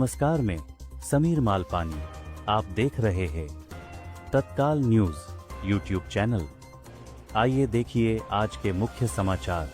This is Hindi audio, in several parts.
नमस्कार, मैं समीर मालपानी। आप देख रहे हैं तत्काल न्यूज यूट्यूब चैनल। आइए देखिए आज के मुख्य समाचार।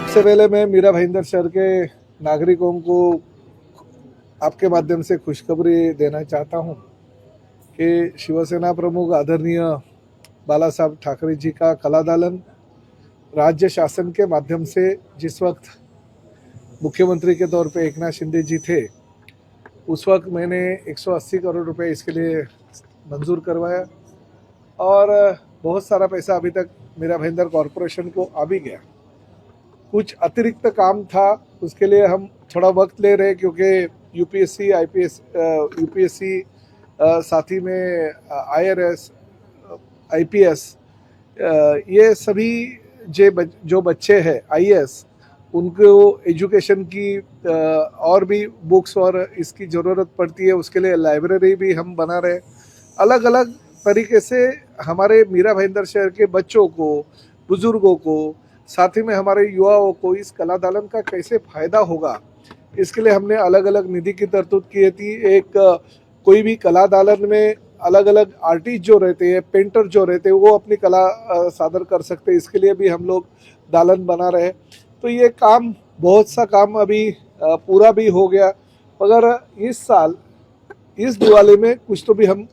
सबसे पहले मैं मीरा भाईंदर शहर के नागरिकों को आपके माध्यम से खुशखबरी देना चाहता हूं कि शिवसेना प्रमुख आदरणीय बाला साहब ठाकरे जी का कलादालन राज्य शासन के माध्यम से जिस वक्त मुख्यमंत्री के तौर पे एकनाथ शिंदे जी थे, उस वक्त मैंने 180 करोड़ रुपए इसके लिए मंजूर करवाया और बहुत सारा पैसा अभी तक मीरा भाईंदर कॉरपोरेशन को आ भी गया। कुछ अतिरिक्त काम था, उसके लिए हम थोड़ा वक्त ले रहे क्योंकि यूपीएससी साथ ही में आईआरएस आईपीएस ये सभी जो बच्चे हैं आईएएस, उनको एजुकेशन की और भी बुक्स और इसकी ज़रूरत पड़ती है। उसके लिए लाइब्रेरी भी हम बना रहे। अलग अलग तरीके से हमारे मीरा भाईंदर शहर के बच्चों को, बुजुर्गों को, साथ ही में हमारे युवाओं को इस कलादालन का कैसे फ़ायदा होगा, इसके लिए हमने अलग अलग निधि की तरतूद की थी। एक कोई भी कलादालन में अलग अलग आर्टिस्ट जो रहते हैं, पेंटर जो रहते हैं, वो अपनी कला सादर कर सकते हैं। इसके लिए भी हम लोग दालन बना रहे। तो ये काम, बहुत सा काम अभी पूरा भी हो गया, मगर इस साल इस दिवाली में कुछ तो भी हम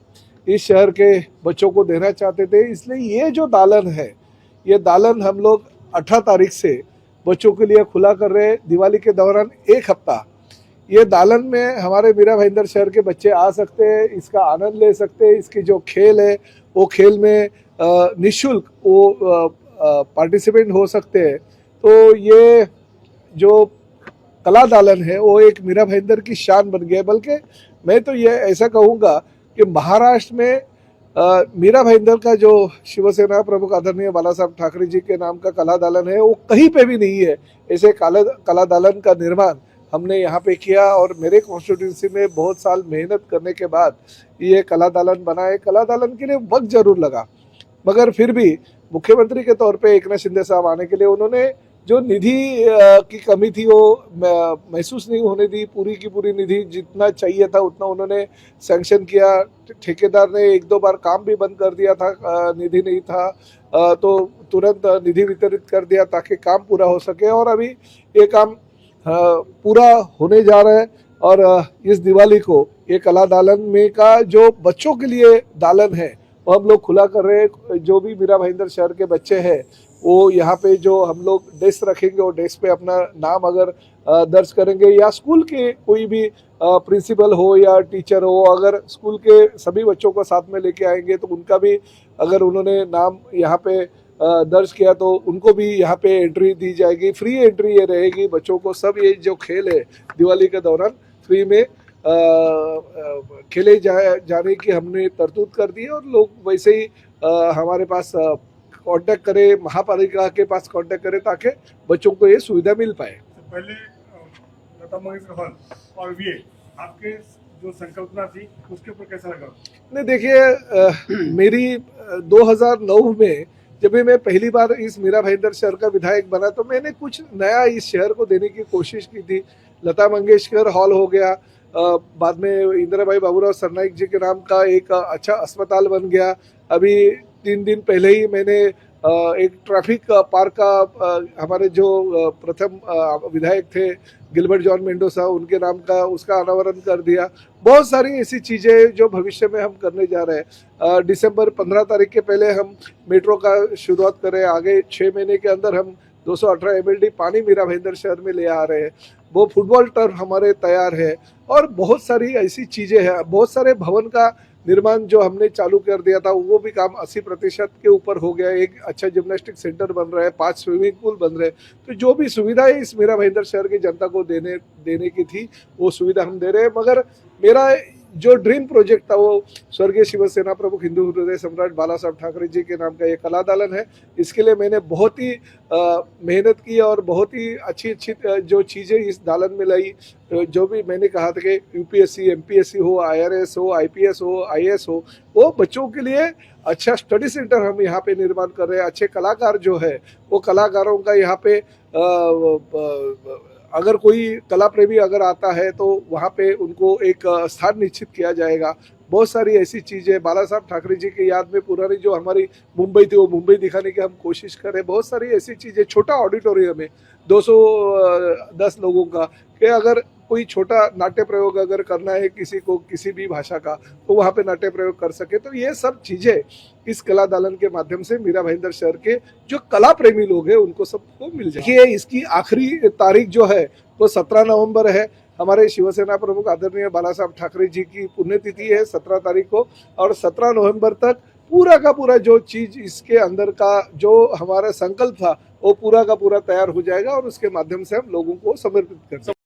इस शहर के बच्चों को देना चाहते थे। इसलिए ये जो दालन है, ये दालन हम लोग 18 तारीख से बच्चों के लिए खुला कर रहे हैं। दिवाली के दौरान एक हफ्ता ये दालन में हमारे मीरा भाईंदर शहर के बच्चे आ सकते हैं, इसका आनंद ले सकते हैं। इसकी जो खेल है, वो खेल में निःशुल्क वो पार्टिसिपेंट हो सकते हैं। तो ये जो कला दालन है, वो एक मीरा भाईंदर की शान बन गया। बल्कि मैं तो ये ऐसा कहूँगा कि महाराष्ट्र में मीरा भाईंदर का जो शिवसेना प्रमुख आदरणीय बाला साहब ठाकरे जी के नाम का कला दालन है, वो कहीं पे भी नहीं है। ऐसे कला दालन का निर्माण हमने यहाँ पे किया और मेरे कॉन्स्टिट्यूंसी में बहुत साल मेहनत करने के बाद ये कला दालन बना है। कला दालन के लिए वक्त जरूर लगा, मगर फिर भी मुख्यमंत्री के तौर पे एकनाथ शिंदे साहब आने के लिए उन्होंने जो निधि की कमी थी वो महसूस नहीं होने दी। पूरी की पूरी निधि जितना चाहिए था उतना उन्होंने सैंक्शन किया। ठेकेदार ने एक दो बार काम भी बंद कर दिया था, निधि नहीं था, तो तुरंत निधि वितरित कर दिया ताकि काम पूरा हो सके। और अभी ये काम पूरा होने जा रहा है और इस दिवाली को ये कला दालन में का जो बच्चों के लिए दालन है वो हम लोग खुला कर रहे हैं। जो भी मीरा भाईंदर शहर के बच्चे हैं, वो यहाँ पे जो हम लोग डेस्क रखेंगे, वो डेस्क पे अपना नाम अगर दर्ज करेंगे, या स्कूल के कोई भी प्रिंसिपल हो या टीचर हो, अगर स्कूल के सभी बच्चों को साथ में लेके आएंगे तो उनका भी अगर उन्होंने नाम यहाँ पे दर्ज किया तो उनको भी यहाँ पे एंट्री दी जाएगी। फ्री एंट्री ये रहेगी बच्चों को। सब ये जो खेल है दिवाली के दौरान फ्री में खेले जाने की हमने तरतूद कर दी है। और लोग वैसे ही हमारे पास कांटेक्ट करें, महापालिका के पास कांटेक्ट करें ताकि बच्चों को ये सुविधा मिल पाए। पहले लता मंगेशकर हॉल और वीए, आपके जो संकल्पना थी उसके ऊपर कैसा लगा? नहीं, देखिए मेरी 2009 में जब भी मैं पहली बार इस मीरा भाईंदर शहर का विधायक बना तो मैंने कुछ नया इस शहर को देने की कोशिश की थी। लता मंगेशकर हॉल हो गया, बाद में इंदिराबाई बाबूराव सरनाइक जी के नाम का एक अच्छा अस्पताल बन गया। अभी 3 दिन पहले ही मैंने एक ट्रैफिक पार्क का हमारे जो प्रथम विधायक थे गिलबर्ट जॉन मेंडोसा, उनके नाम का उसका अनावरण कर दिया। बहुत सारी ऐसी चीज़ें जो भविष्य में हम करने जा रहे हैं। दिसंबर 15 तारीख के पहले हम मेट्रो का शुरुआत करें। आगे 6 महीने के अंदर हम 218 MLD पानी मीरा भाईंदर शहर में ले आ रहे हैं। वो फुटबॉल टर्फ हमारे तैयार है और बहुत सारी ऐसी चीज़ें हैं। बहुत सारे भवन का निर्माण जो हमने चालू कर दिया था वो भी काम 80% के ऊपर हो गया। एक अच्छा जिम्नास्टिक सेंटर बन रहा है, 5 स्विमिंग पूल बन रहे हैं। तो जो भी सुविधाएं इस मीरा भाईंदर शहर की जनता को देने की थी वो सुविधा हम दे रहे हैं। मगर मेरा जो ड्रीम प्रोजेक्ट था वो स्वर्गीय शिवसेना प्रमुख हिंदू हृदय सम्राट बाला साहब ठाकरे जी के नाम का ये कला दालन है। इसके लिए मैंने बहुत ही मेहनत की और बहुत ही अच्छी जो चीज़ें इस दालन में लाई। जो भी मैंने कहा था कि UPSC MPSC हो, IRS हो, IPS हो, IAS हो, वो बच्चों के लिए अच्छा स्टडी सेंटर हम यहाँ पे निर्माण कर रहे हैं। अच्छे कलाकार जो है वो कलाकारों का यहाँ पे अगर कोई कला प्रेमी अगर आता है तो वहाँ पे उनको एक स्थान निश्चित किया जाएगा। बहुत सारी ऐसी चीज़ें बाला साहब ठाकरे जी की याद में पुरानी जो हमारी मुंबई थी वो मुंबई दिखाने की हम कोशिश करें। बहुत सारी ऐसी चीज़ें, छोटा ऑडिटोरियम है 210 लोगों का, कि अगर कोई छोटा नाट्य प्रयोग अगर करना है किसी को किसी भी भाषा का तो वहाँ पे नाट्य प्रयोग कर सके। तो ये सब चीज़ें इस कला दालन के माध्यम से मीरा भाईंदर शहर के जो कला प्रेमी लोग हैं उनको सबको मिल जाए। इसकी आखिरी तारीख जो है वो 17 नवंबर है। हमारे शिवसेना प्रमुख आदरणीय बाला साहब ठाकरे जी की पुण्यतिथि है 17 तारीख को, और 17 नवंबर तक पूरा का पूरा जो चीज़ इसके अंदर का जो हमारा संकल्प था वो पूरा का पूरा तैयार हो जाएगा और उसके माध्यम से हम लोगों को समर्पित कर सकते हैं।